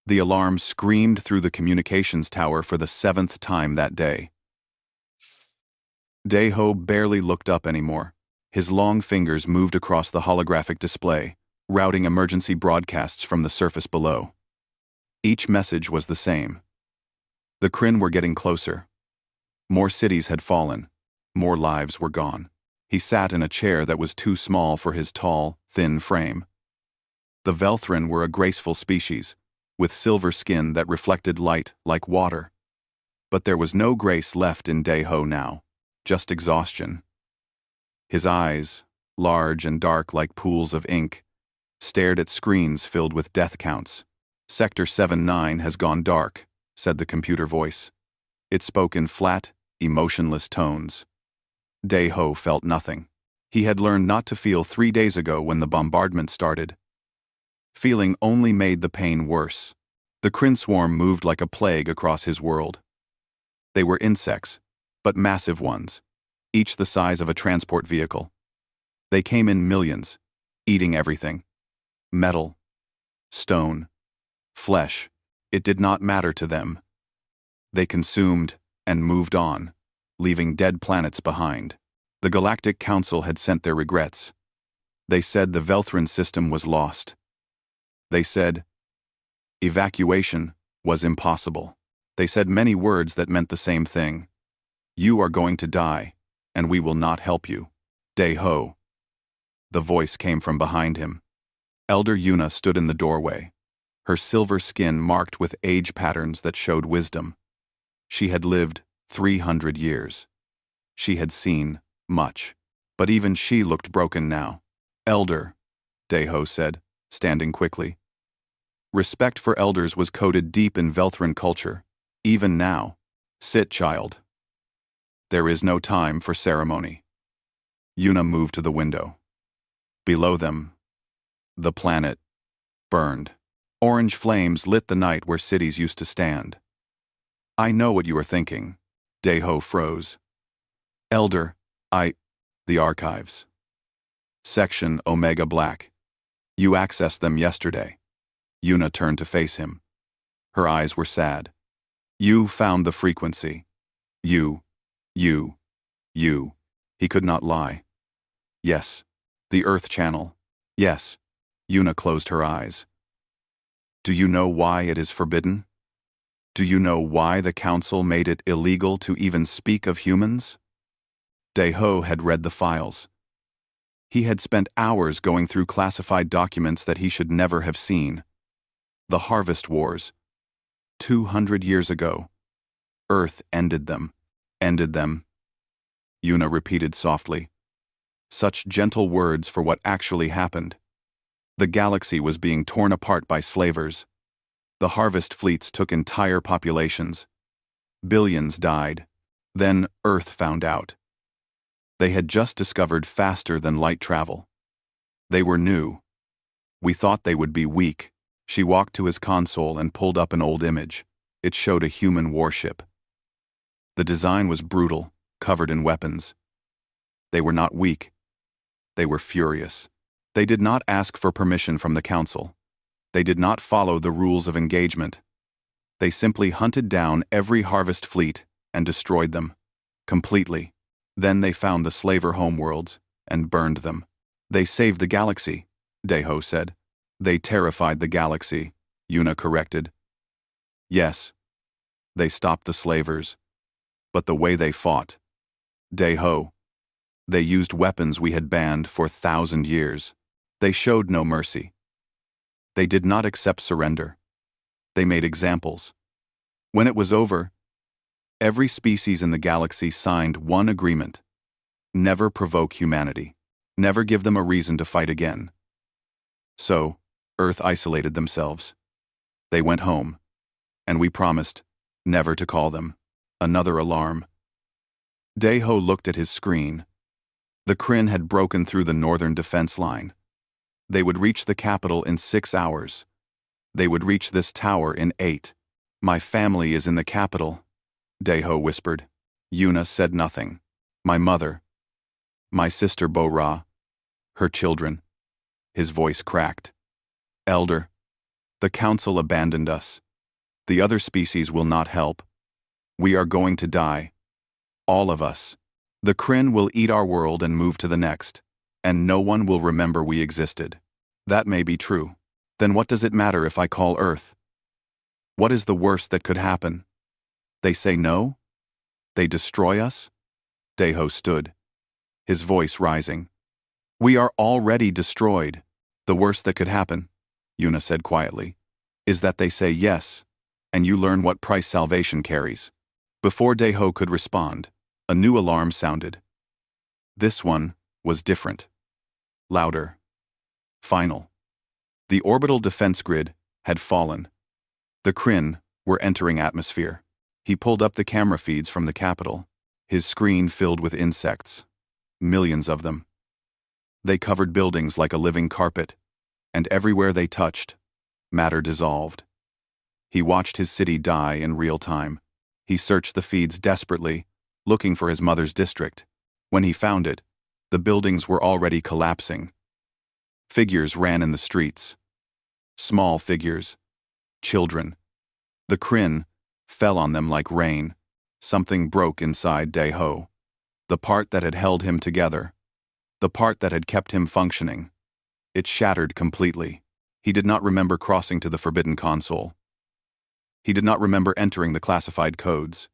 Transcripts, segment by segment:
The alarm screamed through the communications tower for the 7th time that day. Dae-ho barely looked up anymore. His long fingers moved across the holographic display, routing emergency broadcasts from the surface below. Each message was the same. The Kryn were getting closer. More cities had fallen. More lives were gone. He sat in a chair that was too small for his tall, thin frame. The Velthrin were a graceful species, with silver skin that reflected light like water. But there was no grace left in Dae-ho now, just exhaustion. His eyes, large and dark like pools of ink, stared at screens filled with death counts. Sector 7-9 has gone dark, said the computer voice. It spoke in flat, emotionless tones. Dae-ho felt nothing. He had learned not to feel 3 days ago when the bombardment started. Feeling only made the pain worse. The Kryn swarm moved like a plague across his world. They were insects, but massive ones, each the size of a transport vehicle. They came in millions, eating everything. Metal, stone, flesh, it did not matter to them. They consumed and moved on, leaving dead planets behind. The Galactic Council had sent their regrets. They said the Velthrin system was lost. They said evacuation was impossible. They said many words that meant the same thing. You are going to die, and we will not help you. Dae-ho. The voice came from behind him. Elder Yuna stood in the doorway, her silver skin marked with age patterns that showed wisdom. She had lived 300 years. She had seen much, but even she looked broken now. Elder, Dae-ho said, standing quickly. Respect for elders was coded deep in Velthrin culture, even now. Sit, child. There is no time for ceremony. Yuna moved to the window. Below them, the planet burned. Orange flames lit the night where cities used to stand. I know what you are thinking. Dae-ho froze. Elder, the archives. Section Omega Black. You accessed them yesterday. Yuna turned to face him. Her eyes were sad. You found the frequency. You. He could not lie. Yes. The Earth Channel. Yes. Yuna closed her eyes. Do you know why it is forbidden? Do you know why the Council made it illegal to even speak of humans? Dae-ho had read the files. He had spent hours going through classified documents that he should never have seen. The Harvest Wars. 200 years ago. Earth ended them. Ended them. Yuna repeated softly. Such gentle words for what actually happened. The galaxy was being torn apart by slavers. The harvest fleets took entire populations. Billions died. Then Earth found out. They had just discovered faster than light travel. They were new. We thought they would be weak. She walked to his console and pulled up an old image. It showed a human warship. The design was brutal, covered in weapons. They were not weak. They were furious. They did not ask for permission from the Council. They did not follow the rules of engagement. They simply hunted down every harvest fleet and destroyed them. Completely. Then they found the slaver homeworlds and burned them. They saved the galaxy, Dae-ho said. They terrified the galaxy, Yuna corrected. Yes. They stopped the slavers. But the way they fought. Dae-ho. They used weapons we had banned for 1,000 years. They showed no mercy. They did not accept surrender. They made examples. When it was over, every species in the galaxy signed one agreement. Never provoke humanity. Never give them a reason to fight again. So, Earth isolated themselves. They went home. And we promised never to call them. Another alarm. Dae-ho looked at his screen. The Kryn had broken through the northern defense line. They would reach the capital in 6 hours. They would reach this tower in 8. My family is in the capital, Dae-ho whispered. Yuna said nothing. My mother. My sister Bo-Ra. Her children. His voice cracked. Elder. The council abandoned us. The other species will not help. We are going to die. All of us. The Kryn will eat our world and move to the next, and no one will remember we existed. That may be true. Then what does it matter if I call Earth? What is the worst that could happen? They say no? They destroy us? Deho stood, his voice rising. We are already destroyed. The worst that could happen, Yuna said quietly, is that they say yes, and you learn what price salvation carries. Before Deho could respond, a new alarm sounded. This one was different. Louder. Final. The orbital defense grid had fallen. The Kryn were entering atmosphere. He pulled up the camera feeds from the capital, his screen filled with insects. Millions of them. They covered buildings like a living carpet, and everywhere they touched, matter dissolved. He watched his city die in real time. He searched the feeds desperately, looking for his mother's district. When he found it, the buildings were already collapsing. Figures ran in the streets. Small figures. Children. The Kryn fell on them like rain. Something broke inside Deho. The part that had held him together. The part that had kept him functioning. It shattered completely. He did not remember crossing to the forbidden console. He did not remember entering the classified codes.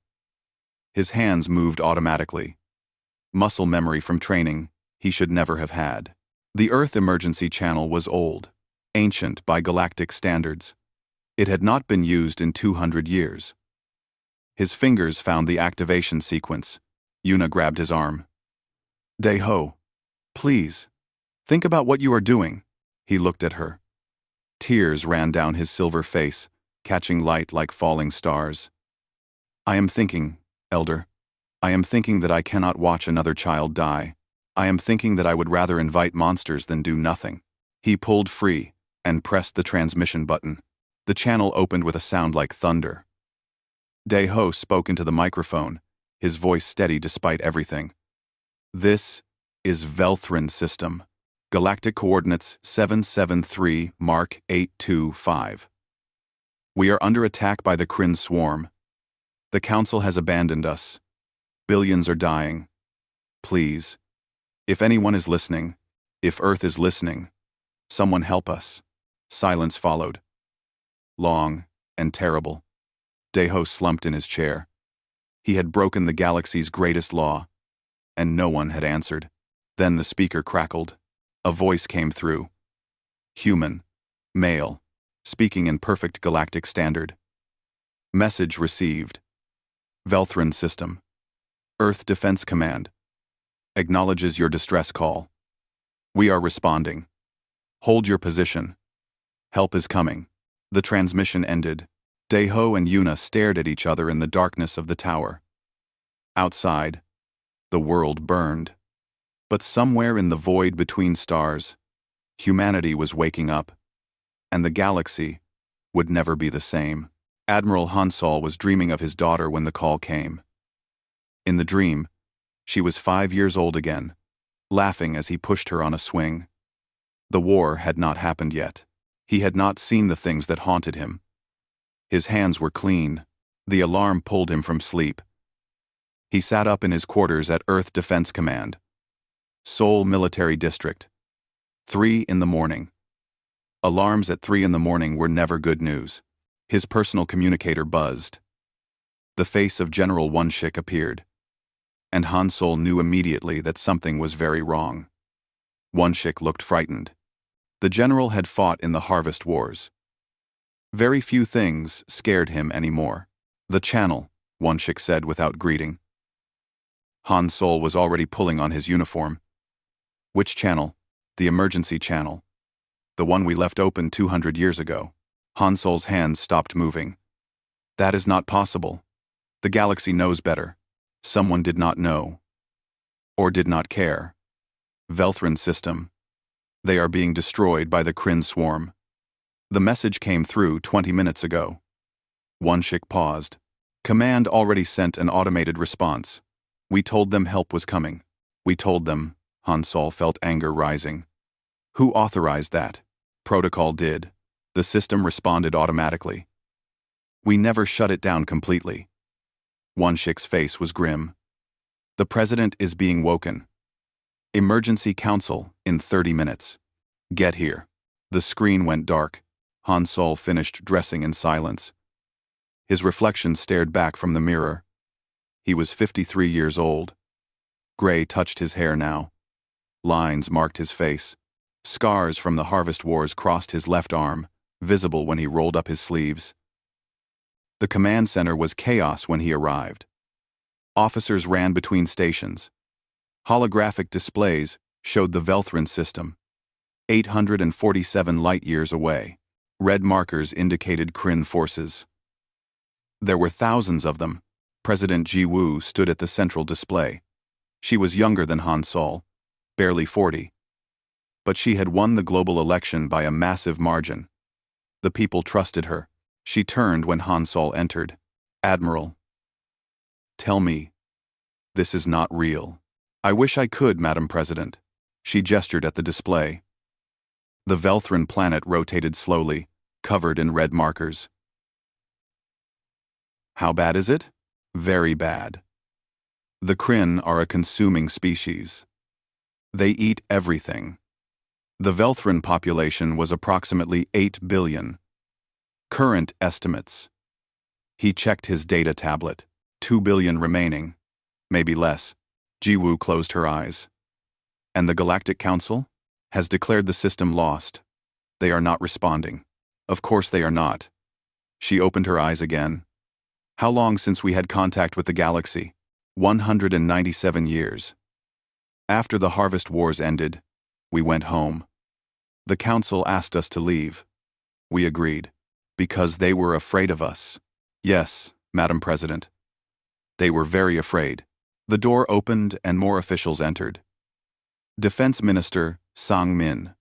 His hands moved automatically. Muscle memory from training he should never have had. The Earth emergency channel was old, ancient by galactic standards. It had not been used in 200 years. His fingers found the activation sequence. Yuna grabbed his arm. Deho, please, think about what you are doing. He looked at her. Tears ran down his silver face, catching light like falling stars. I am thinking, Elder. I am thinking that I cannot watch another child die. I am thinking that I would rather invite monsters than do nothing. He pulled free and pressed the transmission button. The channel opened with a sound like thunder. Deho spoke into the microphone, his voice steady despite everything. This is Velthrin System. Galactic coordinates 773 Mark 825. We are under attack by the Kryn swarm. The Council has abandoned us. Billions are dying. Please. If anyone is listening, if Earth is listening, someone help us. Silence followed. Long and terrible. Deho slumped in his chair. He had broken the galaxy's greatest law, and no one had answered. Then the speaker crackled. A voice came through. Human. Male. Speaking in perfect galactic standard. Message received. Velthrin System. Earth Defense Command. Acknowledges your distress call. We are responding. Hold your position. Help is coming. The transmission ended. Deho and Yuna stared at each other in the darkness of the tower. Outside, the world burned. But somewhere in the void between stars, humanity was waking up, and the galaxy would never be the same. Admiral Hansol was dreaming of his daughter when the call came. In the dream, she was 5 years old again, laughing as he pushed her on a swing. The war had not happened yet. He had not seen the things that haunted him. His hands were clean. The alarm pulled him from sleep. He sat up in his quarters at Earth Defense Command. Seoul Military District. 3 in the morning. Alarms at 3 in the morning were never good news. His personal communicator buzzed. The face of General Wonshik appeared, and Hansol knew immediately that something was very wrong. Wonshik looked frightened. The general had fought in the Harvest Wars. Very few things scared him anymore. The channel, Wonshik said without greeting. Hansol was already pulling on his uniform. Which channel? The emergency channel. The one we left open 200 years ago. Hansol's hands stopped moving. That is not possible. The galaxy knows better. Someone did not know. Or did not care. Velthrin System. They are being destroyed by the Kryn swarm. The message came through 20 minutes ago. Wonshik paused. Command already sent an automated response. We told them help was coming. We told them. Hansol felt anger rising. Who authorized that? Protocol did. The system responded automatically. We never shut it down completely. Wonshik's face was grim. The president is being woken. Emergency council in 30 minutes. Get here. The screen went dark. Han Sol finished dressing in silence. His reflection stared back from the mirror. He was 53 years old. Gray touched his hair now. Lines marked his face. Scars from the Harvest Wars crossed his left arm, visible when he rolled up his sleeves. The command center was chaos when he arrived. Officers ran between stations. Holographic displays showed the Velthrin system, 847 light-years away. Red markers indicated Kryn forces. There were thousands of them. President Ji Woo stood at the central display. She was younger than Han Sol, barely 40. But she had won the global election by a massive margin. The people trusted her. She turned when Han Sol entered. Admiral. Tell me. This is not real. I wish I could, Madam President. She gestured at the display. The Velthrin planet rotated slowly, covered in red markers. How bad is it? Very bad. The Kryn are a consuming species. They eat everything. The Velthrin population was approximately 8 billion. Current estimates. He checked his data tablet. 2 billion remaining. Maybe less. Ji Woo closed her eyes. And the Galactic Council has declared the system lost. They are not responding. Of course they are not. She opened her eyes again. How long since we had contact with the galaxy? 197 years. After the Harvest Wars ended, we went home. The Council asked us to leave. We agreed. Because they were afraid of us. Yes, Madam President. They were very afraid. The door opened and more officials entered. Defense Minister Sang Min.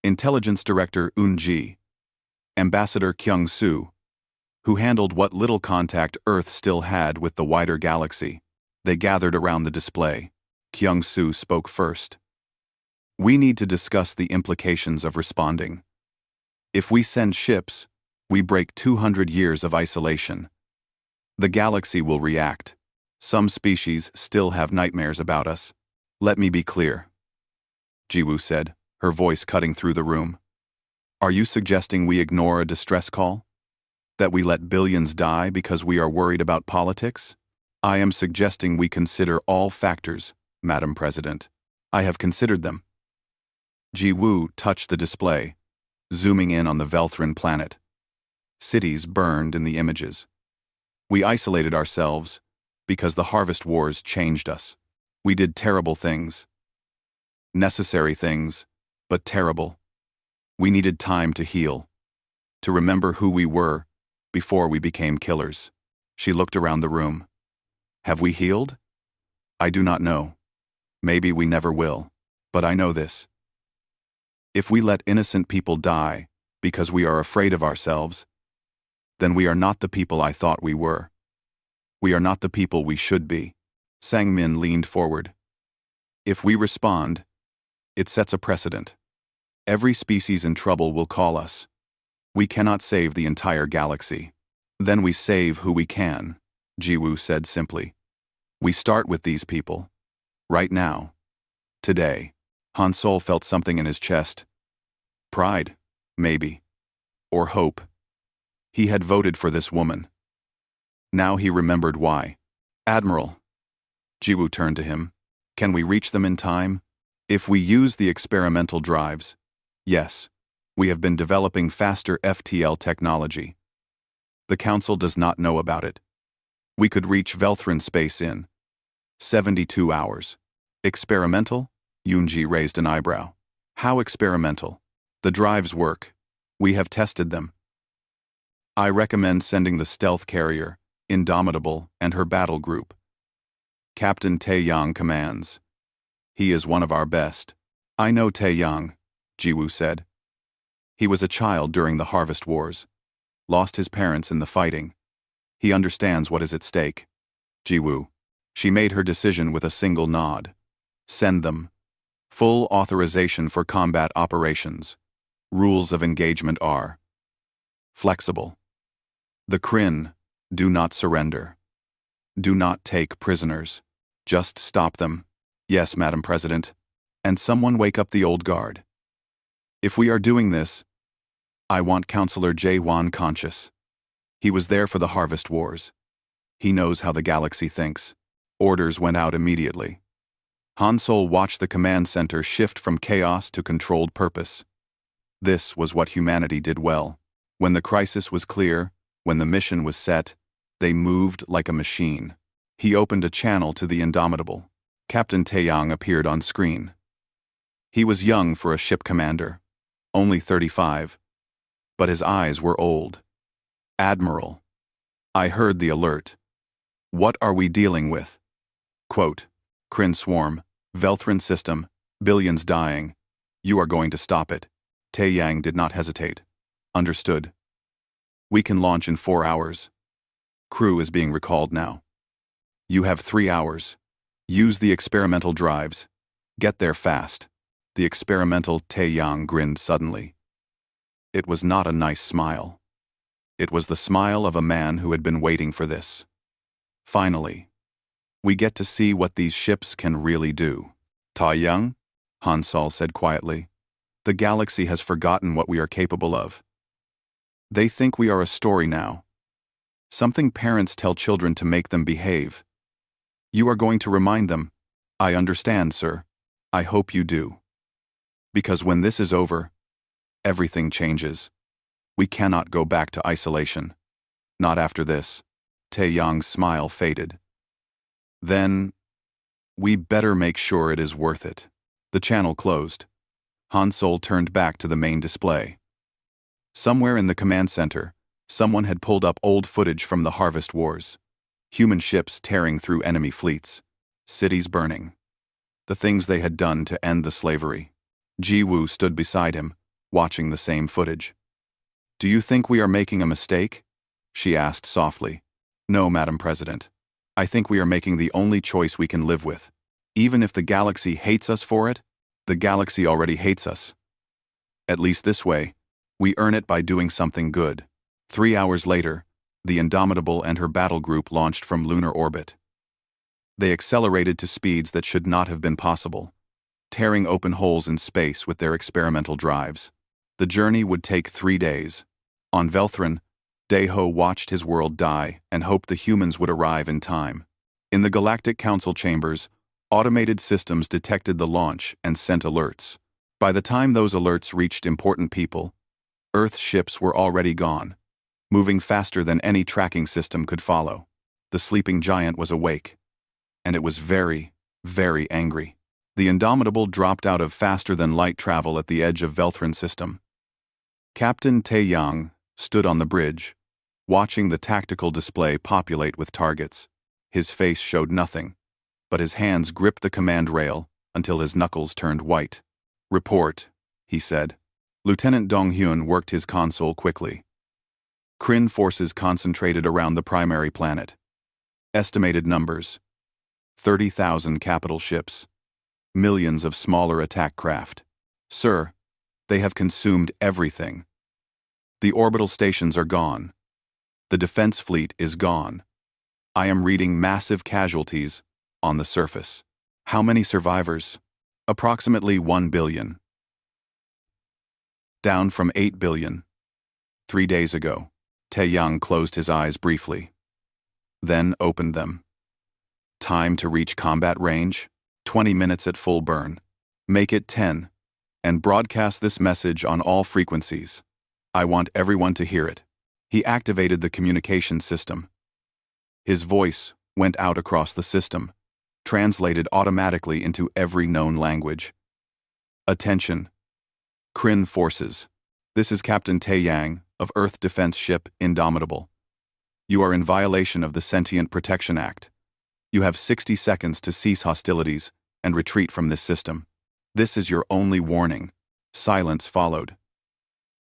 Intelligence Director Eun Ji. Ambassador Kyung Soo, who handled what little contact Earth still had with the wider galaxy. They gathered around the display. Kyung Soo spoke first. We need to discuss the implications of responding. If we send ships, we break 200 years of isolation. The galaxy will react. Some species still have nightmares about us. Let me be clear. Ji Woo said, her voice cutting through the room. Are you suggesting we ignore a distress call? That we let billions die because we are worried about politics? I am suggesting we consider all factors, Madam President. I have considered them. Ji Woo touched the display, zooming in on the Velthrin planet. Cities burned in the images. We isolated ourselves because the Harvest Wars changed us. We did terrible things. Necessary things, but terrible. We needed time to heal, to remember who we were before we became killers. She looked around the room. Have we healed? I do not know. Maybe we never will, but I know this. If we let innocent people die because we are afraid of ourselves, then we are not the people I thought we were. We are not the people we should be. Sang Min leaned forward. If we respond, it sets a precedent. Every species in trouble will call us. We cannot save the entire galaxy. Then we save who we can, Ji Woo said simply. We start with these people. Right now. Today. Han Sol felt something in his chest. Pride, maybe. Or hope. He had voted for this woman. Now he remembered why. Admiral. Ji Woo turned to him. Can we reach them in time? If we use the experimental drives. Yes. We have been developing faster FTL technology. The Council does not know about it. We could reach Velthrin space in 72 hours. Experimental? Yoonji raised an eyebrow. How experimental? The drives work. We have tested them. I recommend sending the stealth carrier, Indomitable, and her battle group. Captain Taeyang commands. He is one of our best. I know Taeyang, Ji Woo said. He was a child during the Harvest Wars. Lost his parents in the fighting. He understands what is at stake. Ji Woo. She made her decision with a single nod. Send them. Full authorization for combat operations. Rules of engagement are flexible. The Kryn, do not surrender. Do not take prisoners. Just stop them. Yes, Madam President. And someone wake up the old guard. If we are doing this, I want Counselor J1 conscious. He was there for the Harvest Wars. He knows how the galaxy thinks. Orders went out immediately. Han Sol watched the command center shift from chaos to controlled purpose. This was what humanity did well. When the crisis was clear, when the mission was set, they moved like a machine. He opened a channel to the Indomitable. Captain Taeyang appeared on screen. He was young for a ship commander, only 35, but his eyes were old. Admiral. I heard the alert. What are we dealing with? Quote, Kryn swarm, Velthrin system, billions dying. You are going to stop it. Taeyang did not hesitate. Understood. We can launch in 4 hours. Crew is being recalled now. You have 3 hours. Use the experimental drives. Get there fast. The experimental Taeyang grinned suddenly. It was not a nice smile. It was the smile of a man who had been waiting for this. Finally, we get to see what these ships can really do. Taeyang, Han Sol said quietly, the galaxy has forgotten what we are capable of. They think we are a story now. Something parents tell children to make them behave. You are going to remind them. I understand, sir. I hope you do. Because when this is over, everything changes. We cannot go back to isolation. Not after this. Taeyang's smile faded. Then, we better make sure it is worth it. The channel closed. Han Sol turned back to the main display. Somewhere in the command center, someone had pulled up old footage from the Harvest Wars. Human ships tearing through enemy fleets. Cities burning. The things they had done to end the slavery. Ji Woo stood beside him, watching the same footage. Do you think we are making a mistake? She asked softly. No, Madam President. I think we are making the only choice we can live with. Even if the galaxy hates us for it, the galaxy already hates us. At least this way, we earn it by doing something good. 3 hours later, the Indomitable and her battle group launched from lunar orbit. They accelerated to speeds that should not have been possible, tearing open holes in space with their experimental drives. The journey would take 3 days. On Velthrin, Daeho watched his world die and hoped the humans would arrive in time. In the Galactic Council chambers, automated systems detected the launch and sent alerts. By the time those alerts reached important people, Earth's ships were already gone, moving faster than any tracking system could follow. The sleeping giant was awake, and it was very, very angry. The Indomitable dropped out of faster-than-light travel at the edge of Velthrin system. Captain Taeyang stood on the bridge, watching the tactical display populate with targets. His face showed nothing, but his hands gripped the command rail until his knuckles turned white. Report, he said. Lieutenant Dong-hyun worked his console quickly. Kryn forces concentrated around the primary planet. Estimated numbers: 30,000 capital ships, millions of smaller attack craft. Sir, they have consumed everything. The orbital stations are gone. The defense fleet is gone. I am reading massive casualties on the surface. How many survivors? Approximately 1 billion. Down from 8 billion. 3 days ago. Taeyang closed his eyes briefly, then opened them. Time to reach combat range, 20 minutes at full burn. Make it 10, and broadcast this message on all frequencies. I want everyone to hear it. He activated the communication system. His voice went out across the system, translated automatically into every known language. Attention. Kryn forces. This is Captain Taeyang of Earth Defense Ship Indomitable. You are in violation of the Sentient Protection Act. You have 60 seconds to cease hostilities and retreat from this system. This is your only warning. Silence followed.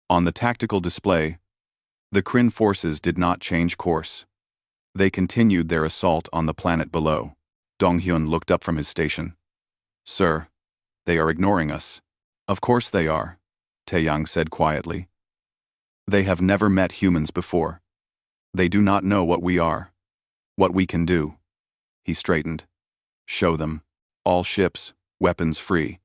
On the tactical display, the Kryn forces did not change course. They continued their assault on the planet below. Dong-hyun looked up from his station. Sir, they are ignoring us. Of course they are, Taeyang said quietly. They have never met humans before. They do not know what we are. What we can do. He straightened. Show them. All ships, weapons free.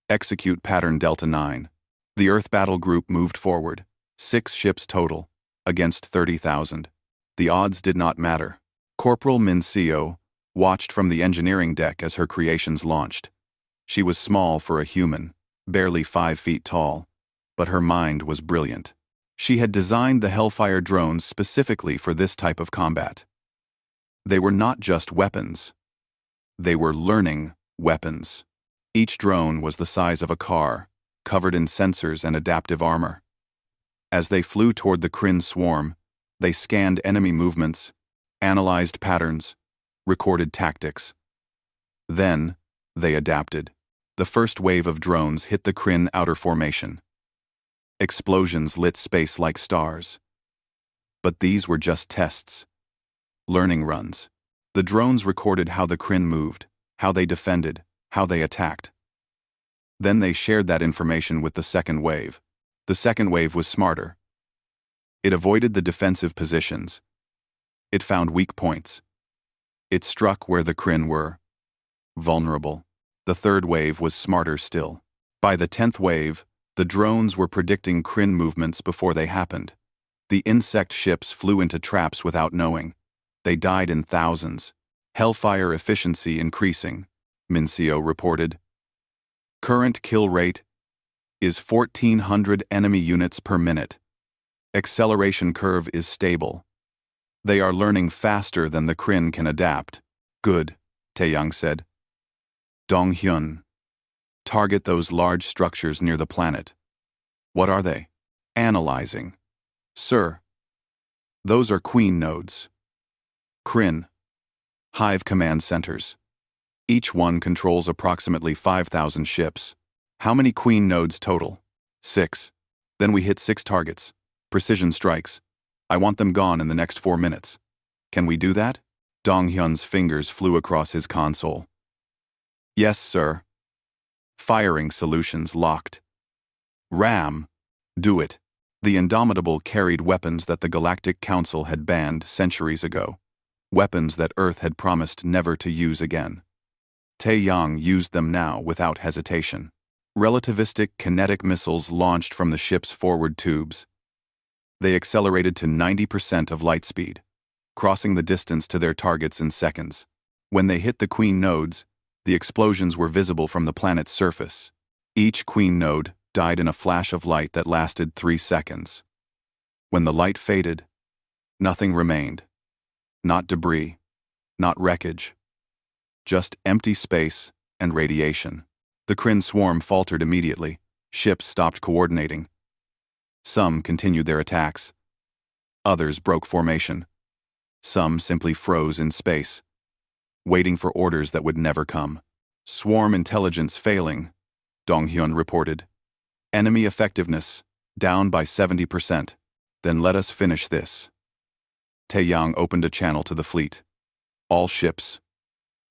Execute pattern Delta 9. The Earth Battle Group moved forward. 6 ships total, against 30,000. The odds did not matter. Corporal Mincio watched from the engineering deck as her creations launched. She was small for a human, barely 5 feet tall, but her mind was brilliant. She had designed the Hellfire drones specifically for this type of combat. They were not just weapons. They were learning weapons. Each drone was the size of a car, covered in sensors and adaptive armor. As they flew toward the Kryn swarm, they scanned enemy movements, analyzed patterns, recorded tactics. Then, they adapted. The first wave of drones hit the Kryn outer formation. Explosions lit space like stars. But these were just tests. Learning runs. The drones recorded how the Kryn moved, how they defended, how they attacked. Then they shared that information with the second wave. The second wave was smarter. It avoided the defensive positions. It found weak points. It struck where the Kryn were vulnerable. The third wave was smarter still. By the 10th wave, the drones were predicting Kryn movements before they happened. The insect ships flew into traps without knowing. They died in thousands. Hellfire efficiency increasing, Mincio reported. Current kill rate is 1,400 enemy units per minute. Acceleration curve is stable. They are learning faster than the Kryn can adapt. Good, Taeyang said. Donghyun. Target those large structures near the planet. What are they? Analyzing. Sir. Those are queen nodes. Kryn. Hive command centers. Each one controls approximately 5,000 ships. How many queen nodes total? 6. Then we hit 6 targets. Precision strikes. I want them gone in the next 4 minutes. Can we do that? Donghyun's fingers flew across his console. Yes, sir. Firing solutions locked. Ram. Do it. The Indomitable carried weapons that the Galactic Council had banned centuries ago. Weapons that Earth had promised never to use again. Taeyang used them now without hesitation. Relativistic kinetic missiles launched from the ship's forward tubes. They accelerated to 90% of light speed, crossing the distance to their targets in seconds. When they hit the queen nodes, the explosions were visible from the planet's surface. Each queen node died in a flash of light that lasted 3 seconds. When the light faded, nothing remained. Not debris, not wreckage. Just empty space and radiation. The Kryn swarm faltered immediately. Ships stopped coordinating. Some continued their attacks. Others broke formation. Some simply froze in space, waiting for orders that would never come. Swarm intelligence failing, Donghyun reported. Enemy effectiveness down by 70%. Then let us finish this. Taeyang opened a channel to the fleet. All ships.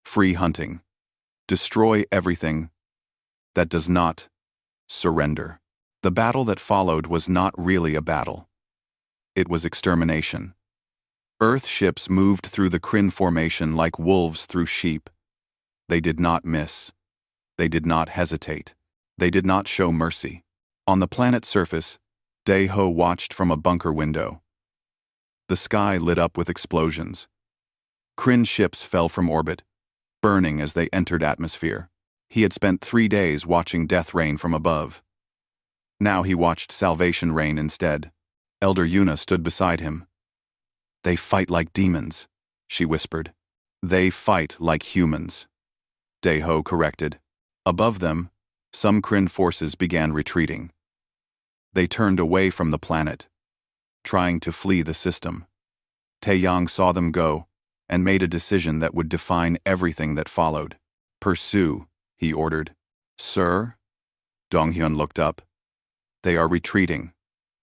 Free hunting. Destroy everything that does not surrender. The battle that followed was not really a battle. It was extermination. Earth ships moved through the Kryn formation like wolves through sheep. They did not miss. They did not hesitate. They did not show mercy. On the planet's surface, Daeho watched from a bunker window. The sky lit up with explosions. Kryn ships fell from orbit, burning as they entered atmosphere. He had spent 3 days watching death rain from above. Now he watched salvation rain instead. Elder Yuna stood beside him. They fight like demons, she whispered. They fight like humans. Daeho corrected. Above them, some Kryn forces began retreating. They turned away from the planet, trying to flee the system. Taeyang saw them go and made a decision that would define everything that followed. Pursue, he ordered. Sir? Donghyun looked up. They are retreating.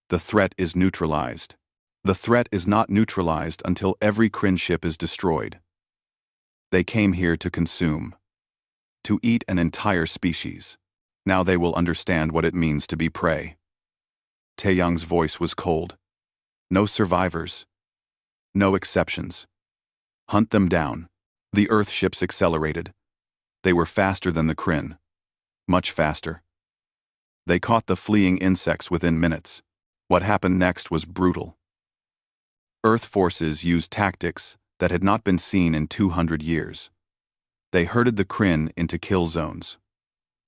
The threat is neutralized. The threat is not neutralized until every Kryn ship is destroyed. They came here to consume, to eat an entire species. Now they will understand what it means to be prey. Taeyang's voice was cold. No survivors. No exceptions. Hunt them down. The Earth ships accelerated. They were faster than the Kryn. Much faster. They caught the fleeing insects within minutes. What happened next was brutal. Earth forces used tactics that had not been seen in 200 years. They herded the Kryn into kill zones.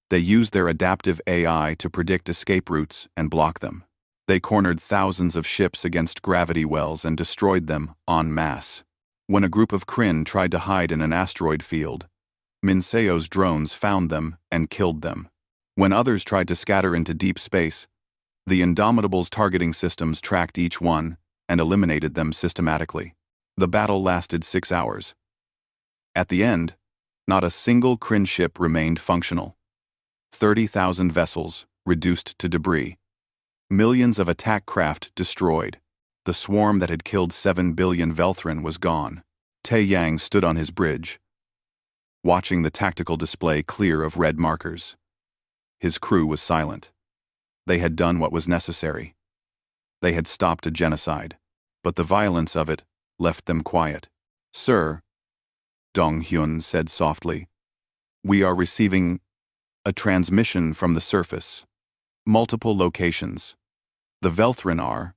They used their adaptive AI to predict escape routes and block them. They cornered thousands of ships against gravity wells and destroyed them en masse. When a group of Kryn tried to hide in an asteroid field, Minseo's drones found them and killed them. When others tried to scatter into deep space, the Indomitable's targeting systems tracked each one and eliminated them systematically. The battle lasted 6 hours. At the end, not a single Kryn ship remained functional. 30,000 vessels reduced to debris. Millions of attack craft destroyed. The swarm that had killed 7 billion Velthrin was gone. Taeyang stood on his bridge, watching the tactical display clear of red markers. His crew was silent. They had done what was necessary. They had stopped a genocide, but the violence of it left them quiet. "Sir," Dong Hyun said softly, "we are receiving a transmission from the surface. Multiple locations. The Velthrin are.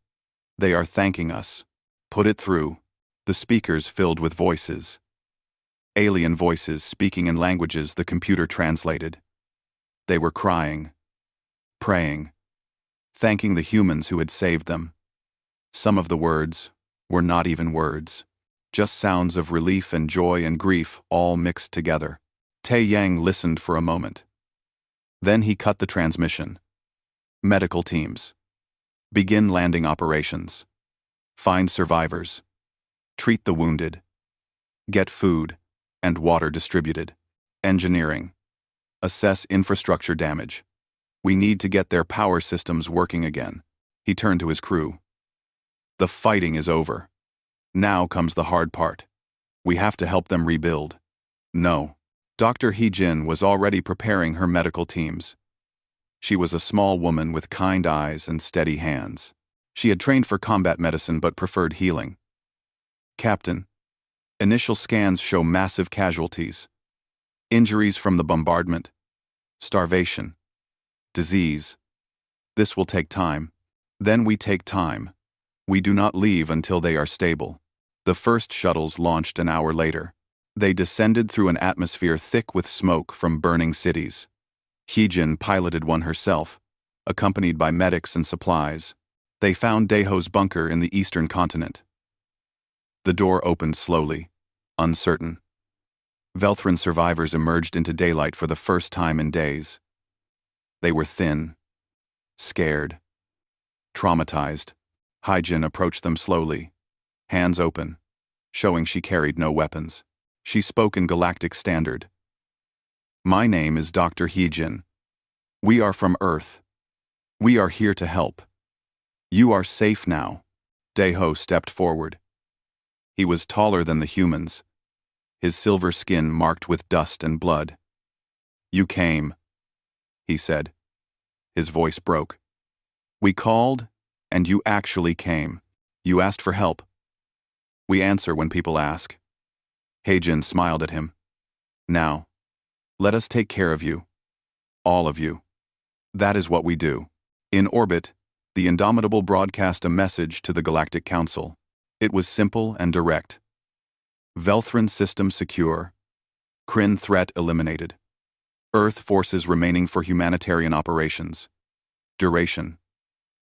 They are thanking us." "Put it through." The speakers filled with voices. Alien voices speaking in languages the computer translated. They were crying, praying, thanking the humans who had saved them. Some of the words were not even words, just sounds of relief and joy and grief all mixed together. Taeyang listened for a moment. Then he cut the transmission. "Medical teams. Begin landing operations. Find survivors. Treat the wounded. Get food and water distributed. Engineering. Assess infrastructure damage. We need to get their power systems working again." He turned to his crew. "The fighting is over. Now comes the hard part. We have to help them rebuild." "No." Dr. Hee-jin was already preparing her medical teams. She was a small woman with kind eyes and steady hands. She had trained for combat medicine but preferred healing. "Captain, initial scans show massive casualties. Injuries from the bombardment. Starvation. Disease. This will take time. Then we take time. We do not leave until they are stable." The first shuttles launched an hour later. They descended through an atmosphere thick with smoke from burning cities. Hee-jin piloted one herself, accompanied by medics and supplies. They found Daeho's bunker in the eastern continent. The door opened slowly, uncertain. Velthrin survivors emerged into daylight for the first time in days. They were thin, scared, traumatized. Hee-jin approached them slowly, hands open, showing she carried no weapons. She spoke in Galactic Standard. "My name is Dr. Hee-jin. We are from Earth. We are here to help. You are safe now." Daeho stepped forward. He was taller than the humans, his silver skin marked with dust and blood. "You came," he said. His voice broke. "We called, and you actually came. You asked for help. We answer when people ask." Hee-jin smiled at him. "Now, let us take care of you. All of you. That is what we do." In orbit, the Indomitable broadcast a message to the Galactic Council. It was simple and direct. Velthrin system secure. Kryn threat eliminated. Earth forces remaining for humanitarian operations. Duration.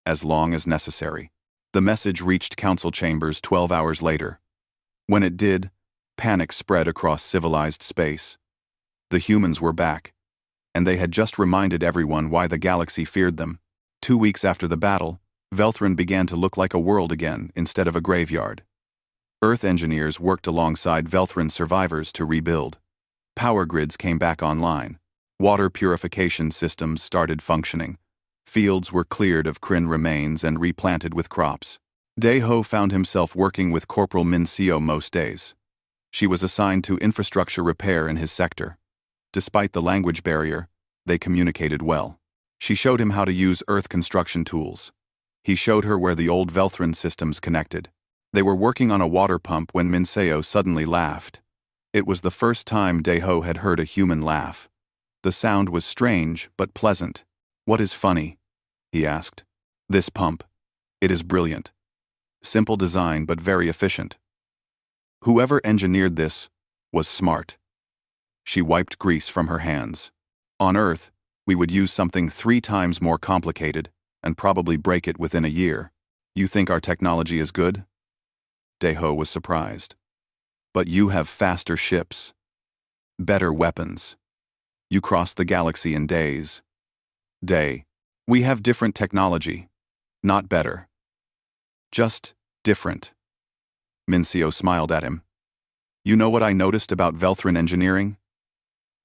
As long as necessary. The message reached council chambers 12 hours later. When it did, panic spread across civilized space. The humans were back, and they had just reminded everyone why the galaxy feared them. 2 weeks after the battle, Velthrin began to look like a world again instead of a graveyard. Earth engineers worked alongside Velthrin survivors to rebuild. Power grids came back online. Water purification systems started functioning. Fields were cleared of Kryn remains and replanted with crops. Daeho found himself working with Corporal Minseo most days. She was assigned to infrastructure repair in his sector. Despite the language barrier, they communicated well. She showed him how to use Earth construction tools. He showed her where the old Velthrin systems connected. They were working on a water pump when Minseo suddenly laughed. It was the first time Deho had heard a human laugh. The sound was strange but pleasant. "What is funny?" he asked. "This pump. It is brilliant. Simple design but very efficient. Whoever engineered this was smart." She wiped grease from her hands. "On Earth, we would use something 3 times more complicated and probably break it within a year. You think our technology is good?" Deho was surprised. "But you have faster ships. Better weapons. You cross the galaxy in days." We have different technology. Not better. Just different." Minseo smiled at him. "You know what I noticed about Velthrin engineering?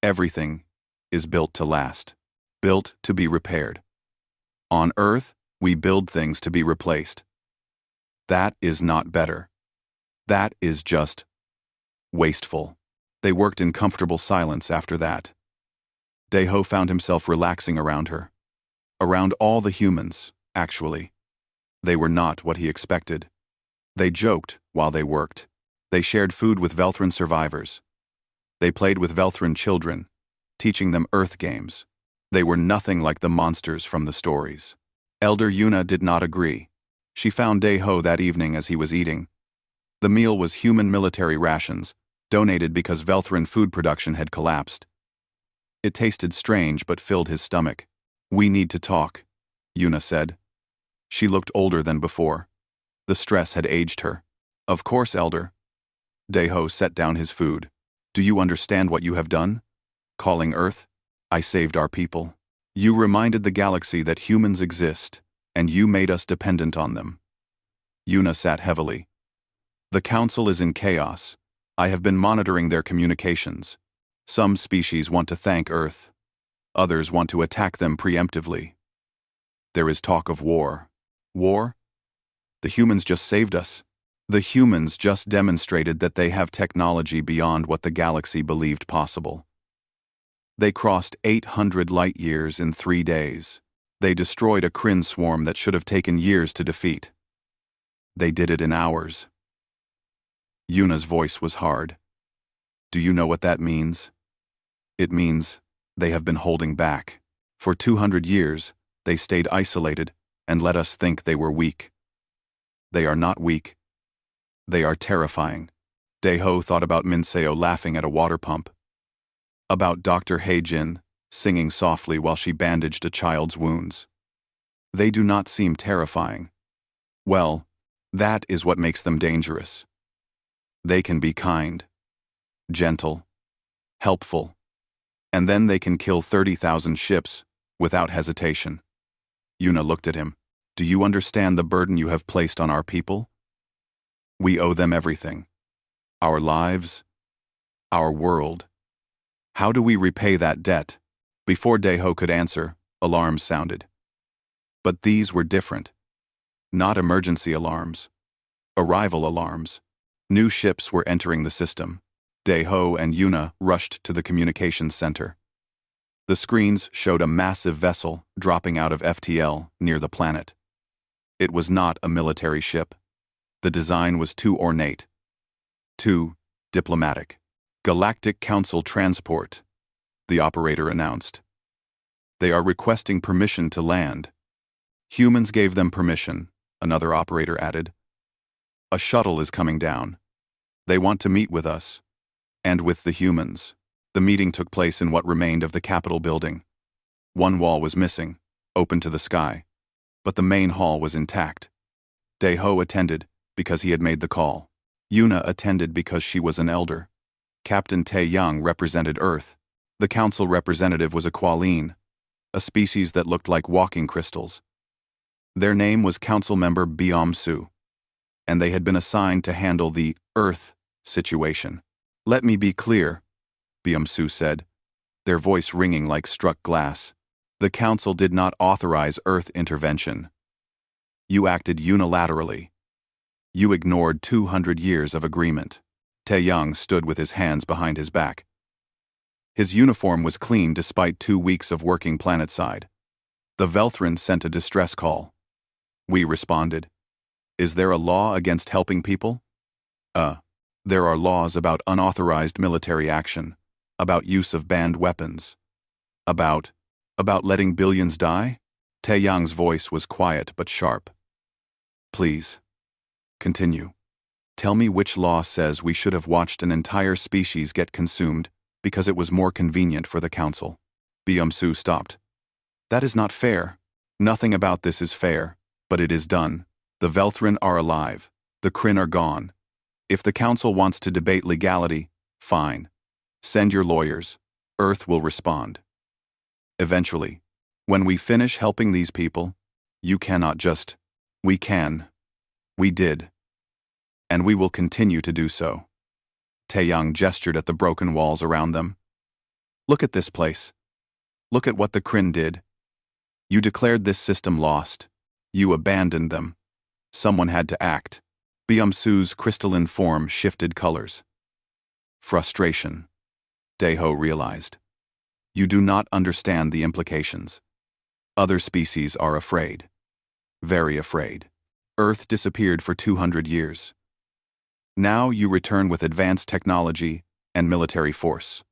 Everything is built to last. Built to be repaired. On Earth, we build things to be replaced. That is not better. That is just wasteful." They worked in comfortable silence after that. Deho found himself relaxing around her. Around all the humans, actually. They were not what he expected. They joked while they worked. They shared food with Velthrin survivors. They played with Velthrin children, teaching them Earth games. They were nothing like the monsters from the stories. Elder Yuna did not agree. She found Deho that evening as he was eating. The meal was human military rations, donated because Velthrin food production had collapsed. It tasted strange but filled his stomach. "We need to talk," Yuna said. She looked older than before. The stress had aged her. "Of course, Elder." Deho set down his food. "Do you understand what you have done? Calling Earth? I saved our people. You reminded the galaxy that humans exist, and you made us dependent on them." Yuna sat heavily. "The Council is in chaos. I have been monitoring their communications. Some species want to thank Earth. Others want to attack them preemptively. There is talk of war." "War? The humans just saved us." "The humans just demonstrated that they have technology beyond what the galaxy believed possible. They crossed 800 light-years in 3 days. They destroyed a Kryn swarm that should have taken years to defeat. They did it in hours." Yuna's voice was hard. "Do you know what that means? It means they have been holding back. For 200 years, they stayed isolated and let us think they were weak. They are not weak. They are terrifying." Deho thought about Minseo laughing at a water pump. About Dr. Heijin singing softly while she bandaged a child's wounds. They do not seem terrifying. Well, that is what makes them dangerous. They can be kind, gentle, helpful, and then they can kill 30,000 ships without hesitation. Yuna looked at him. "Do you understand the burden you have placed on our people? We owe them everything. Our lives, our world. How do we repay that debt?" Before Deho could answer, alarms sounded. But these were different. Not emergency alarms. Arrival alarms. New ships were entering the system. Deho and Yuna rushed to the communications center. The screens showed a massive vessel dropping out of FTL near the planet. It was not a military ship. The design was too ornate. Too diplomatic. "Galactic Council Transport," the operator announced. "They are requesting permission to land." "Humans gave them permission," another operator added. "A shuttle is coming down. They want to meet with us. And with the humans." The meeting took place in what remained of the Capitol building. One wall was missing, open to the sky, but the main hall was intact. Deho attended because he had made the call. Yuna attended because she was an elder. Captain Tae-young represented Earth. The council representative was a Qualine, a species that looked like walking crystals. Their name was Council Member Biom-su, and they had been assigned to handle the Earth situation. "Let me be clear," Biom-su said, their voice ringing like struck glass. "The council did not authorize Earth intervention. You acted unilaterally. You ignored 200 years of agreement." Tae-young stood with his hands behind his back. His uniform was clean despite 2 weeks of working planetside. The Velthrin sent a distress call. We responded. Is there a law against helping people? There are laws about unauthorized military action, about use of banned weapons, about letting billions die? Taeyang's voice was quiet but sharp. Please. Continue. Tell me which law says we should have watched an entire species get consumed because it was more convenient for the council. Byung-Su stopped. That is not fair. Nothing about this is fair, but it is done. The Velthrin are alive. The Kryn are gone. If the council wants to debate legality, fine. Send your lawyers. Earth will respond. Eventually, when we finish helping these people, you cannot just, we can. We did. And we will continue to do so. Taeyang gestured at the broken walls around them. Look at this place. Look at what the Kryn did. You declared this system lost. You abandoned them. Someone had to act. Byung-Su's crystalline form shifted colors. Frustration. Daeho realized. You do not understand the implications. Other species are afraid. Very afraid. Earth disappeared for 200 years. Now you return with advanced technology and military force.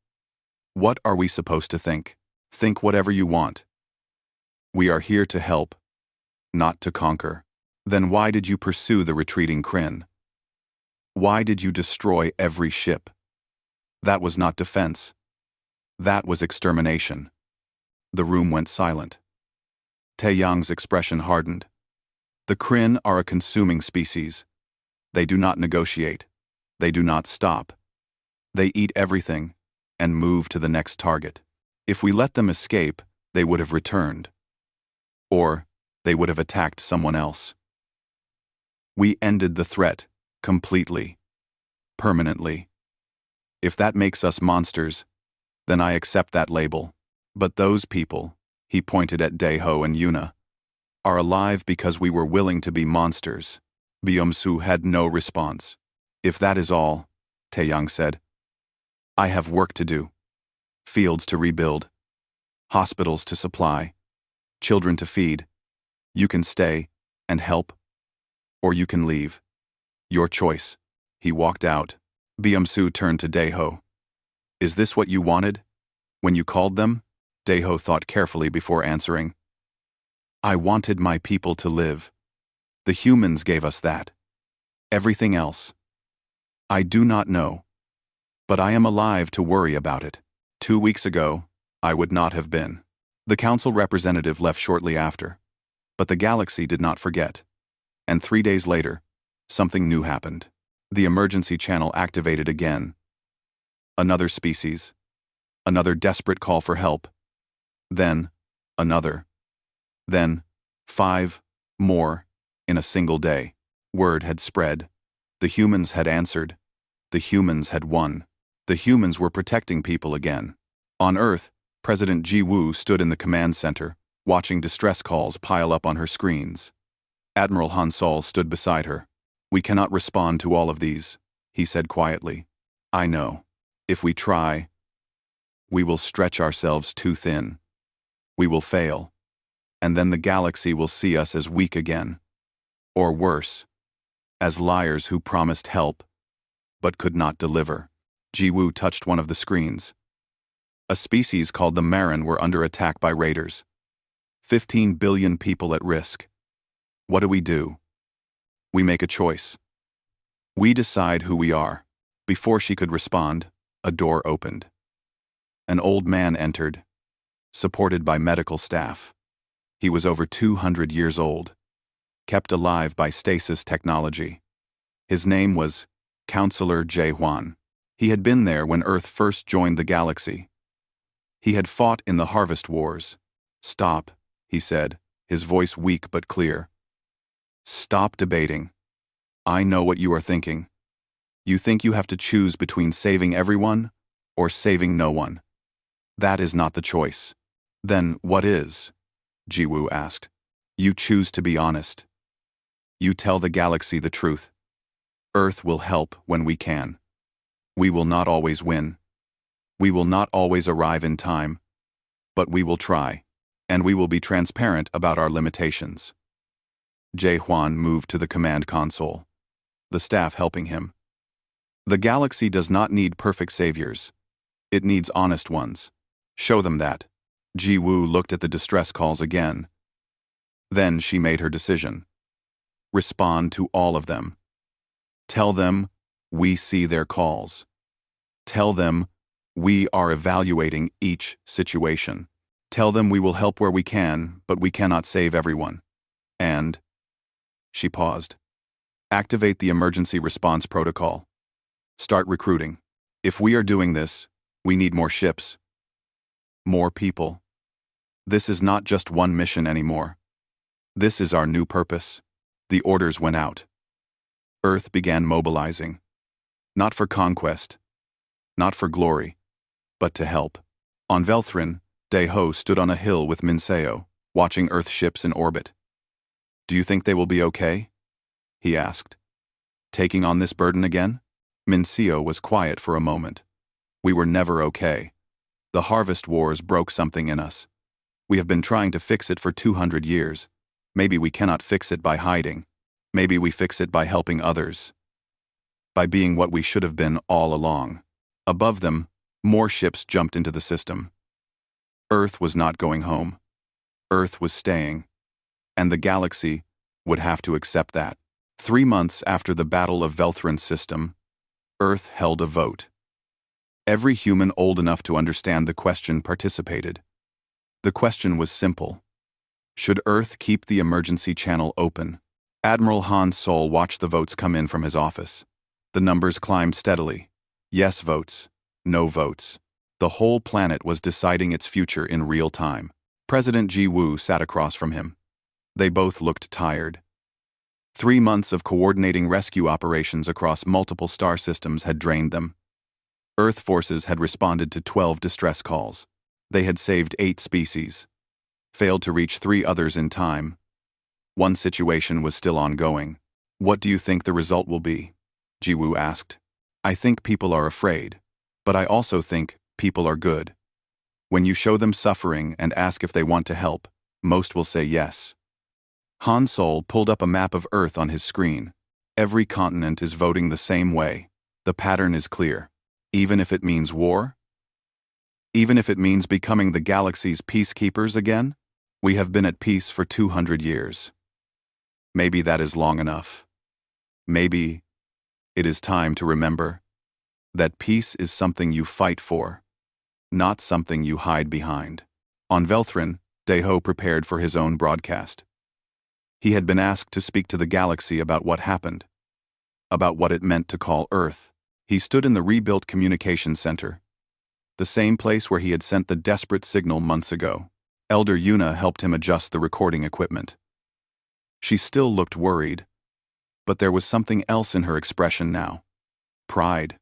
What are we supposed to think? Think whatever you want. We are here to help, not to conquer. Then why did you pursue the retreating Kryn? Why did you destroy every ship? That was not defense. That was extermination. The room went silent. Taeyang's expression hardened. The Kryn are a consuming species. They do not negotiate. They do not stop. They eat everything and move to the next target. If we let them escape, they would have returned. Or they would have attacked someone else. We ended the threat, completely. Permanently. If that makes us monsters, then I accept that label. But those people, he pointed at Daeho and Yuna, are alive because we were willing to be monsters. Byung-Su had no response. If that is all, Taeyang said, I have work to do. Fields to rebuild. Hospitals to supply. Children to feed. You can stay and help. Or you can leave. Your choice. He walked out. Byung-Su turned to Daeho. Is this what you wanted? When you called them? Daeho thought carefully before answering. I wanted my people to live. The humans gave us that. Everything else. I do not know. But I am alive to worry about it. 2 weeks ago, I would not have been. The council representative left shortly after. But the galaxy did not forget. And 3 days later, something new happened. The emergency channel activated again. Another species. Another desperate call for help. Then, another. Then, 5 more in a single day. Word had spread. The humans had answered. The humans had won. The humans were protecting people again. On Earth, President Ji-Woo stood in the command center, watching distress calls pile up on her screens. Admiral Han Sol stood beside her. We cannot respond to all of these, he said quietly. I know. If we try, we will stretch ourselves too thin. We will fail. And then the galaxy will see us as weak again. Or worse, as liars who promised help, but could not deliver. Ji-Woo touched one of the screens. A species called the Marin were under attack by raiders. 15 billion people at risk. What do? We make a choice. We decide who we are. Before she could respond, a door opened. An old man entered, supported by medical staff. He was over 200 years old, kept alive by stasis technology. His name was Counselor Jae-Hwan. He had been there when Earth first joined the galaxy. He had fought in the Harvest Wars. Stop, he said, his voice weak but clear. Stop debating. I know what you are thinking. You think you have to choose between saving everyone or saving no one. That is not the choice. Then what is? Ji-Woo asked. You choose to be honest. You tell the galaxy the truth. Earth will help when we can. We will not always win. We will not always arrive in time. But we will try. And we will be transparent about our limitations. Jae-hwan moved to the command console, the staff helping him. The galaxy does not need perfect saviors. It needs honest ones. Show them that. Ji-woo looked at the distress calls again. Then she made her decision. Respond to all of them. Tell them, we see their calls. Tell them, we are evaluating each situation. Tell them we will help where we can, but we cannot save everyone. And, she paused. Activate the emergency response protocol. Start recruiting. If we are doing this, we need more ships. More people. This is not just one mission anymore. This is our new purpose. The orders went out. Earth began mobilizing. Not for conquest. Not for glory. But to help. On Velthrin, Dae-ho stood on a hill with Minseo, watching Earth ships in orbit. Do you think they will be okay? He asked. Taking on this burden again? Minseo was quiet for a moment. We were never okay. The harvest wars broke something in us. We have been trying to fix it for 200 years. Maybe we cannot fix it by hiding. Maybe we fix it by helping others. By being what we should have been all along. Above them, more ships jumped into the system. Earth was not going home. Earth was staying. And the galaxy would have to accept that. 3 months after the Battle of Velthrin's system, Earth held a vote. Every human old enough to understand the question participated. The question was simple. Should Earth keep the emergency channel open? Admiral Han Sol watched the votes come in from his office. The numbers climbed steadily. Yes votes, no votes. The whole planet was deciding its future in real time. President Ji-woo sat across from him. They both looked tired. 3 months of coordinating rescue operations across multiple star systems had drained them. Earth forces had responded to 12 distress calls. They had saved 8 species. Failed to reach 3 others in time. One situation was still ongoing. What do you think the result will be? Ji-woo asked. I think people are afraid. But I also think people are good. When you show them suffering and ask if they want to help, most will say yes. Han Sol pulled up a map of Earth on his screen. Every continent is voting the same way. The pattern is clear. Even if it means war? Even if it means becoming the galaxy's peacekeepers again? We have been at peace for 200 years. Maybe that is long enough. Maybe it is time to remember that peace is something you fight for, not something you hide behind. On Velthrin, Dae-ho prepared for his own broadcast. He had been asked to speak to the galaxy about what happened, about what it meant to call Earth. He stood in the rebuilt communication center, the same place where he had sent the desperate signal months ago. Elder Yuna helped him adjust the recording equipment. She still looked worried, but there was something else in her expression now. Pride.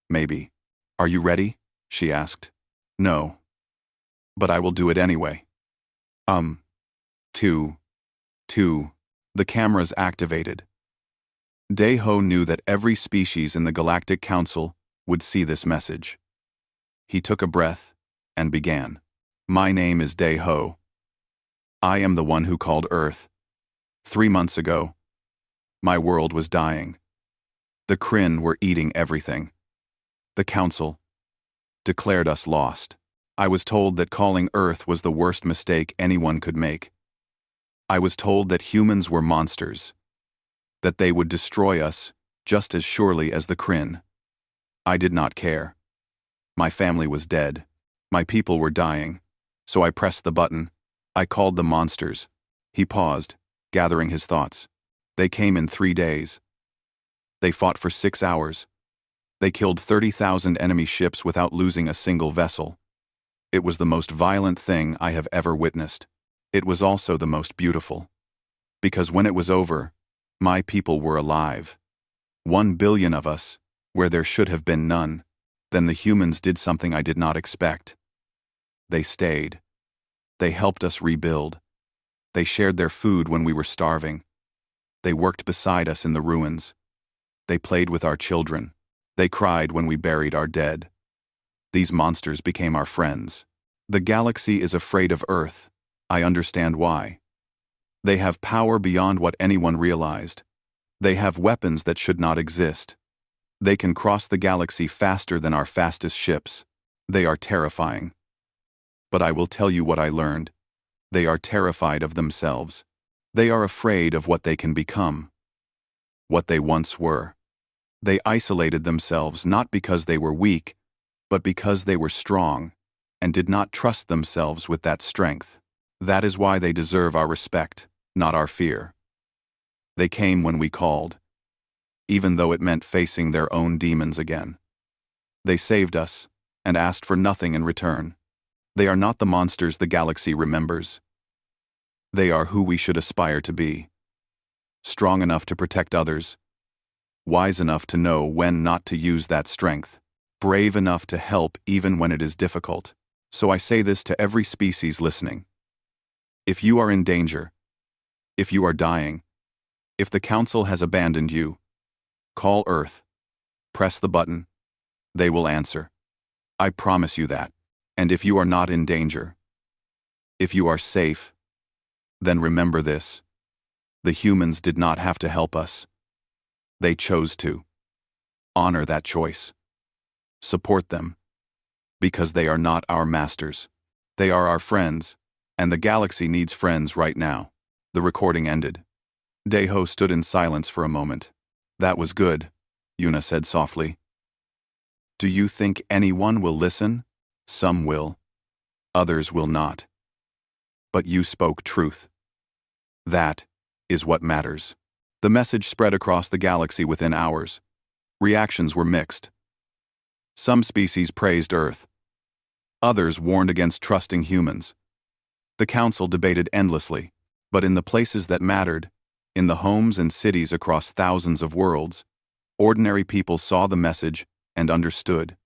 Maybe. Are you ready? She asked. No. But I will do it anyway. Two. The cameras activated. Dae-ho knew that every species in the Galactic Council would see this message. He took a breath and began. My name is Dae-ho. I am the one who called Earth. 3 months ago, my world was dying. The Kryn were eating everything. The Council declared us lost. I was told that calling Earth was the worst mistake anyone could make. I was told that humans were monsters, that they would destroy us just as surely as the Kryn. I did not care. My family was dead. My people were dying. So I pressed the button. I called the monsters. He paused, gathering his thoughts. They came in 3 days. They fought for 6 hours. They killed 30,000 enemy ships without losing a single vessel. It was the most violent thing I have ever witnessed. It was also the most beautiful. Because when it was over, my people were alive. 1 billion of us, where there should have been none. Then the humans did something I did not expect. They stayed. They helped us rebuild. They shared their food when we were starving. They worked beside us in the ruins. They played with our children. They cried when we buried our dead. These monsters became our friends. The galaxy is afraid of Earth. I understand why. They have power beyond what anyone realized. They have weapons that should not exist. They can cross the galaxy faster than our fastest ships. They are terrifying. But I will tell you what I learned. They are terrified of themselves. They are afraid of what they can become. What they once were. They isolated themselves not because they were weak, but because they were strong, and did not trust themselves with that strength. That is why they deserve our respect, not our fear. They came when we called, even though it meant facing their own demons again. They saved us, and asked for nothing in return. They are not the monsters the galaxy remembers. They are who we should aspire to be. Strong enough to protect others. Wise enough to know when not to use that strength. Brave enough to help even when it is difficult. So I say this to every species listening. If you are in danger, if you are dying, if the Council has abandoned you, call Earth. Press the button. They will answer. I promise you that. And if you are not in danger, if you are safe, then remember this. The humans did not have to help us. They chose to. Honor that choice. Support them. Because they are not our masters. They are our friends, and the galaxy needs friends right now. The recording ended. Deho stood in silence for a moment. That was good, Yuna said softly. Do you think anyone will listen? Some will. Others will not. But you spoke truth. That is what matters. The message spread across the galaxy within hours. Reactions were mixed. Some species praised Earth. Others warned against trusting humans. The Council debated endlessly, but in the places that mattered, in the homes and cities across thousands of worlds, ordinary people saw the message and understood.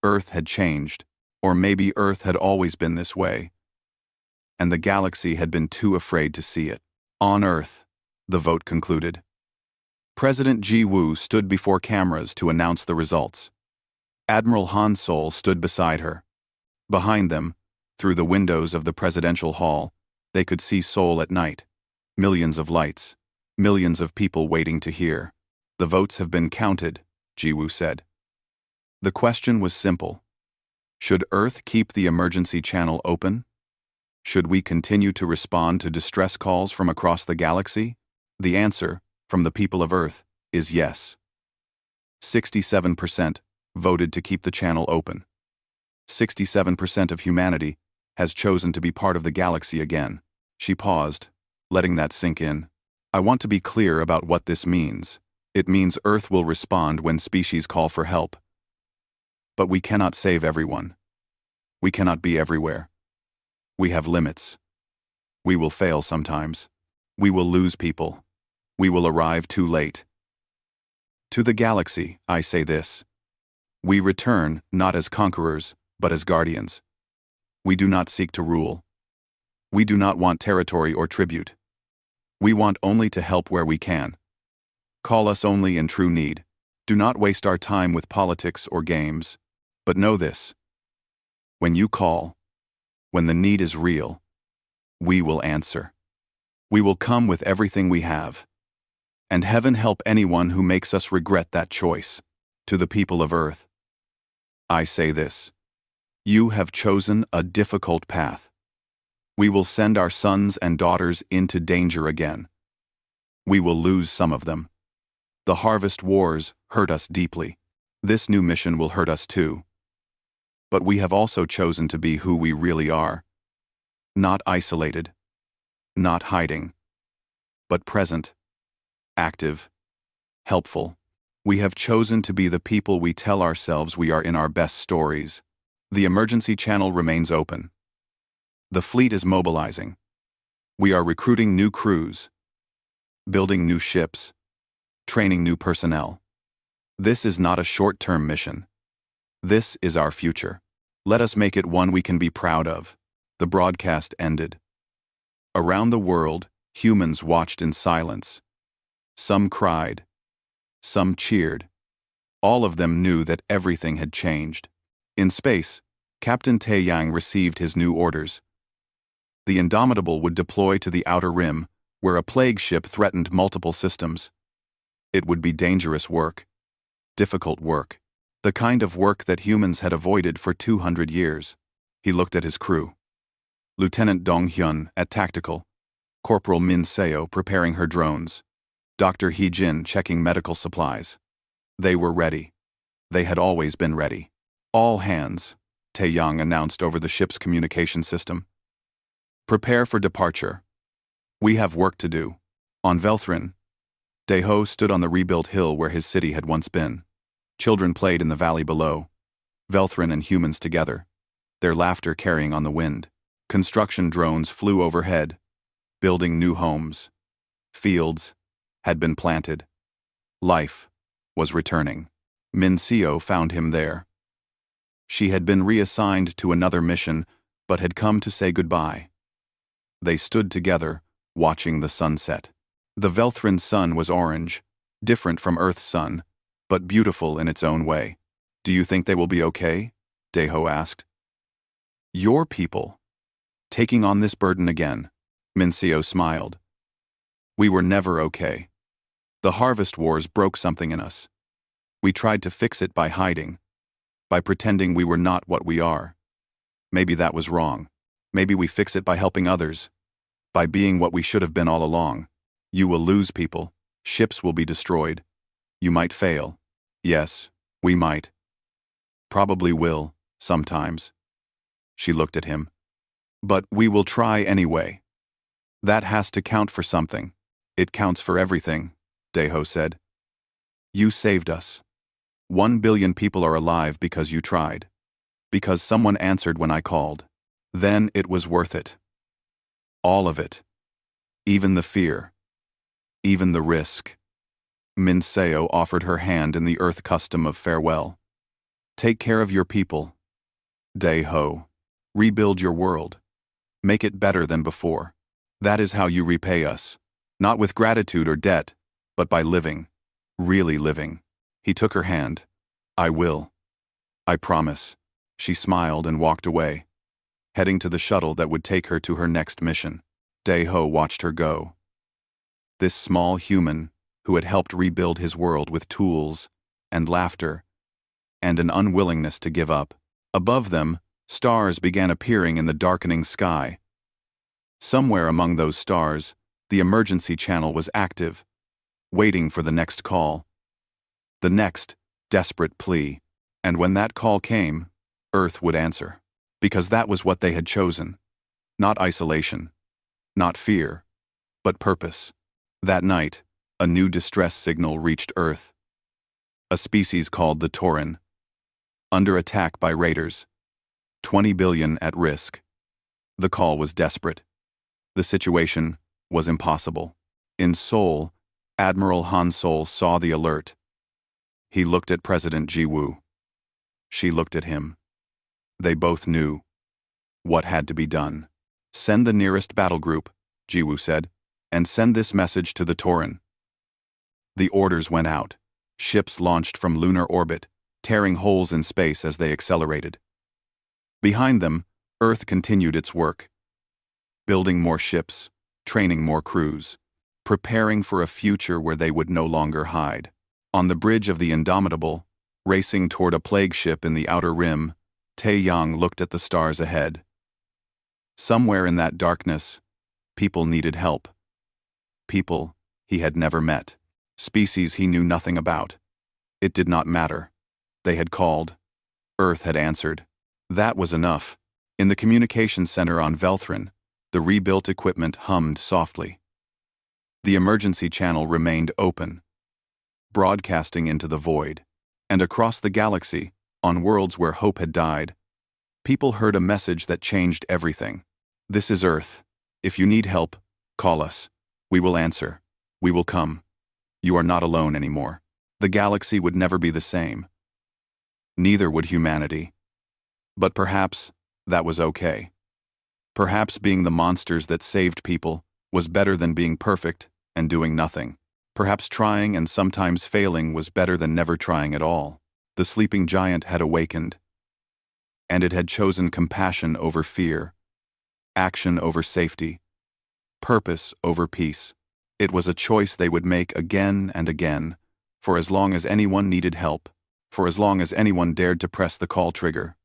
Earth had changed, or maybe Earth had always been this way, and the galaxy had been too afraid to see it. On Earth, the vote concluded. President Ji Woo stood before cameras to announce the results. Admiral Han Sol stood beside her. Behind them, through the windows of the presidential hall, they could see Seoul at night. Millions of lights, millions of people waiting to hear. The votes have been counted, Ji Woo said. The question was simple. Should Earth keep the emergency channel open? Should we continue to respond to distress calls from across the galaxy? The answer, from the people of Earth, is yes. 67% voted to keep the channel open. 67% of humanity has chosen to be part of the galaxy again. She paused, letting that sink in. I want to be clear about what this means. It means Earth will respond when species call for help. But we cannot save everyone. We cannot be everywhere. We have limits. We will fail sometimes. We will lose people. We will arrive too late. To the galaxy, I say this. We return not as conquerors, but as guardians. We do not seek to rule. We do not want territory or tribute. We want only to help where we can. Call us only in true need. Do not waste our time with politics or games. But know this. When you call, when the need is real, we will answer. We will come with everything we have. And heaven help anyone who makes us regret that choice. To the people of Earth, I say this. You have chosen a difficult path. We will send our sons and daughters into danger again. We will lose some of them. The harvest wars hurt us deeply. This new mission will hurt us too. But we have also chosen to be who we really are. Not isolated. Not hiding. But present. Active. Helpful. We have chosen to be the people we tell ourselves we are in our best stories. The emergency channel remains open. The fleet is mobilizing. We are recruiting new crews. Building new ships. Training new personnel. This is not a short-term mission. This is our future. Let us make it one we can be proud of. The broadcast ended. Around the world, humans watched in silence. Some cried. Some cheered. All of them knew that everything had changed. In space, Captain Taeyang received his new orders. The Indomitable would deploy to the outer rim, where a plague ship threatened multiple systems. It would be dangerous work, difficult work, the kind of work that humans had avoided for 200 years. He looked at his crew. Lieutenant Dong Hyun at Tactical, Corporal Min Seo preparing her drones, Dr. Hee Jin checking medical supplies. They were ready. They had always been ready. All hands, Taeyang announced over the ship's communication system. Prepare for departure. We have work to do. On Velthrin, Daeho stood on the rebuilt hill where his city had once been. Children played in the valley below, Velthrin and humans together, their laughter carrying on the wind. Construction drones flew overhead, building new homes. Fields had been planted. Life was returning. Min Seo found him there. She had been reassigned to another mission, but had come to say goodbye. They stood together, watching the sunset. The Velthrin sun was orange, different from Earth's sun, but beautiful in its own way. Do you think they will be okay? Daeho asked. Your people. Taking on this burden again, Min Seo smiled. We were never okay. The harvest wars broke something in us. We tried to fix it by hiding, by pretending we were not what we are. Maybe that was wrong. Maybe we fix it by helping others, by being what we should have been all along. You will lose people. Ships will be destroyed. You might fail. Yes, we might. Probably will, sometimes. She looked at him. But we will try anyway. That has to count for something. It counts for everything, Daeho said. You saved us. 1 billion people are alive because you tried. Because someone answered when I called. Then it was worth it. All of it. Even the fear. Even the risk. Min Seo offered her hand in the Earth custom of farewell. Take care of your people. Daeho. Rebuild your world. Make it better than before. That is how you repay us. Not with gratitude or debt, but by living. Really living. He took her hand. I will. I promise. She smiled and walked away, heading to the shuttle that would take her to her next mission. Daeho watched her go. This small human who had helped rebuild his world with tools and laughter and an unwillingness to give up. Above them, stars began appearing in the darkening sky. Somewhere among those stars, the emergency channel was active, waiting for the next call. The next desperate plea. And when that call came, Earth would answer. Because that was what they had chosen. Not isolation. Not fear. But purpose. That night, a new distress signal reached Earth. A species called the Tauren. Under attack by raiders. 20 billion at risk. The call was desperate. The situation was impossible. In Seoul, Admiral Han Sol saw the alert. He looked at President Ji-woo. She looked at him. They both knew what had to be done. Send the nearest battle group, Ji-woo said, and send this message to the Tauren. The orders went out. Ships launched from lunar orbit, tearing holes in space as they accelerated. Behind them, Earth continued its work. Building more ships, training more crews, preparing for a future where they would no longer hide. On the bridge of the Indomitable, racing toward a plague ship in the outer rim, Taeyang looked at the stars ahead. Somewhere in that darkness, people needed help. People he had never met. Species he knew nothing about. It did not matter. They had called. Earth had answered. That was enough. In the communication center on Velthrin, the rebuilt equipment hummed softly. The emergency channel remained open, broadcasting into the void. And across the galaxy, on worlds where hope had died, people heard a message that changed everything. This is Earth. If you need help, call us. We will answer. We will come. You are not alone anymore. The galaxy would never be the same. Neither would humanity. But perhaps that was okay. Perhaps being the monsters that saved people was better than being perfect and doing nothing. Perhaps trying and sometimes failing was better than never trying at all. The sleeping giant had awakened, and it had chosen compassion over fear, action over safety, Purpose over peace. It was a choice they would make again and again, for as long as anyone needed help, for as long as anyone dared to press the call trigger.